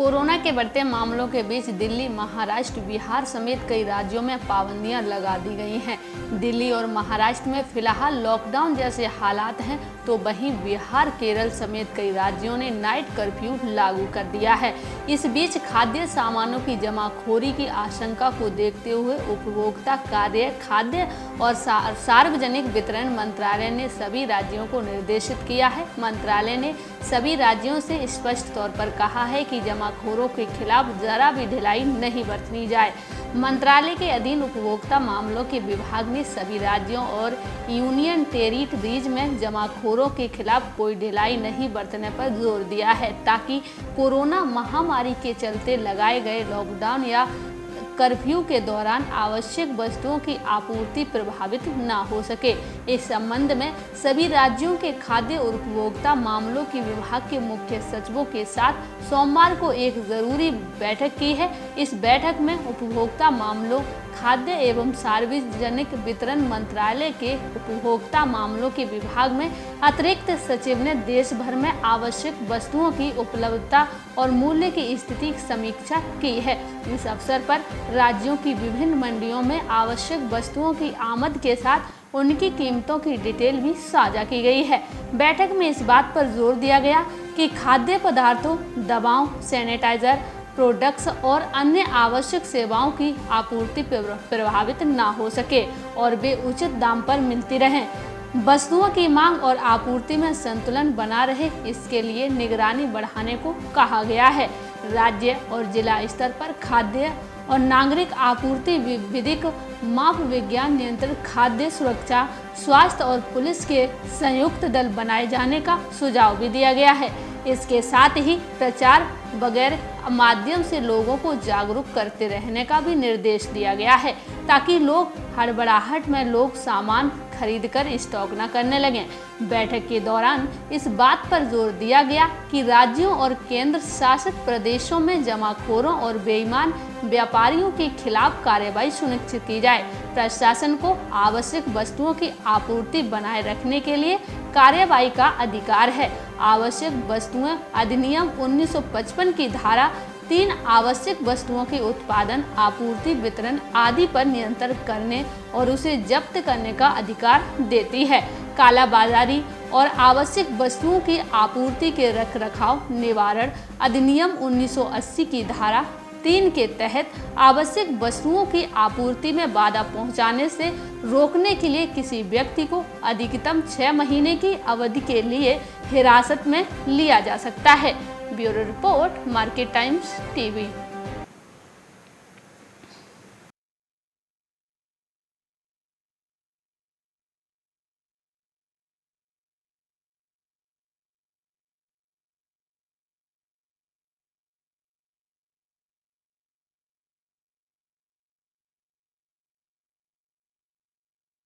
Corona के बढ़ते मामलों के बीच दिल्ली, महाराष्ट्र, बिहार समेत कई राज्यों में पाबंदियां लगा दी गई हैं। दिल्ली और महाराष्ट्र में फिलहाल लॉकडाउन जैसे हालात हैं, तो वहीं बिहार, केरल समेत कई राज्यों ने नाइट कर्फ्यू लागू कर दिया है। इस बीच खाद्य सामानों की जमाखोरी की आशंका को देखते हुए उपभोक्ता कार्य, खाद्य और सार्वजनिक वितरण मंत्रालय ने सभी राज्यों को निर्देशित किया है। मंत्रालय ने सभी राज्यों से स्पष्ट तौर पर कहा है कि जमाखोरों के खिलाफ जरा भी ढिलाई नहीं बरतनी जाए। मंत्रालय के अधीन उपभोक्ता मामलों के विभाग ने सभी राज्यों और यूनियन टेरिटरीज में जमाखोरों के खिलाफ कोई ढिलाई नहीं बरतने पर जोर दिया है, ताकि कोरोना महामारी के चलते लगाए गए लॉकडाउन या कर्फ्यू के दौरान आवश्यक वस्तुओं की आपूर्ति प्रभावित न हो सके। इस संबंध में सभी राज्यों के खाद्य और उपभोक्ता मामलों के विभाग के मुख्य सचिवों के साथ सोमवार को एक जरूरी बैठक की है। इस बैठक में उपभोक्ता मामलों, खाद्य एवं सार्वजनिक वितरण मंत्रालय के उपभोक्ता मामलों के विभाग में अतिरिक्त सचिव ने देश भर में आवश्यक वस्तुओं की उपलब्धता और मूल्य की स्थिति की समीक्षा की है। इस अवसर पर राज्यों की विभिन्न मंडियों में आवश्यक वस्तुओं की आमद के साथ उनकी कीमतों की डिटेल भी साझा की गई है। बैठक में इस बात पर जोर दिया गया कि खाद्य पदार्थों, दवाओं, सैनिटाइजर प्रोडक्ट्स और अन्य आवश्यक सेवाओं की आपूर्ति प्रभावित न हो सके और वे उचित दाम पर मिलती रहें। वस्तुओं की मांग और आपूर्ति में संतुलन बना रहे, इसके लिए निगरानी बढ़ाने को कहा गया है। राज्य और जिला स्तर पर खाद्य और नागरिक आपूर्ति विधिक माप विज्ञान नियंत्रण, खाद्य सुरक्षा, स्वास्थ्य और पुलिस के संयुक्त दल बनाए जाने का सुझाव भी दिया गया है। इसके साथ ही प्रचार वगैरह माध्यम से लोगों को जागरूक करते रहने का भी निर्देश दिया गया है, ताकि लोग हड़बड़ाहट में सामान खरीदकर स्टॉक न करने लगें। बैठक के दौरान इस बात पर जोर दिया गया कि राज्यों और केंद्र शासित प्रदेशों में जमाखोरों और बेईमान व्यापारियों के खिलाफ कार्रवाई सुनिश्चित की जाए। प्रशासन को आवश्यक वस्तुओं की आपूर्ति बनाए रखने के लिए कार्रवाई का अधिकार है। आवश्यक वस्तुएं अधिनियम 1955 की धारा 3 आवश्यक वस्तुओं के उत्पादन, आपूर्ति, वितरण आदि पर नियंत्रण करने और उसे जब्त करने का अधिकार देती है। कालाबाजारी और आवश्यक वस्तुओं की आपूर्ति के रखरखाव निवारण अधिनियम 1980 की धारा 3 के तहत आवश्यक वस्तुओं की आपूर्ति में बाधा पहुंचाने से रोकने के लिए किसी व्यक्ति को अधिकतम 6 महीने की अवधि के लिए हिरासत में लिया जा सकता है। Bureau report, market times TV.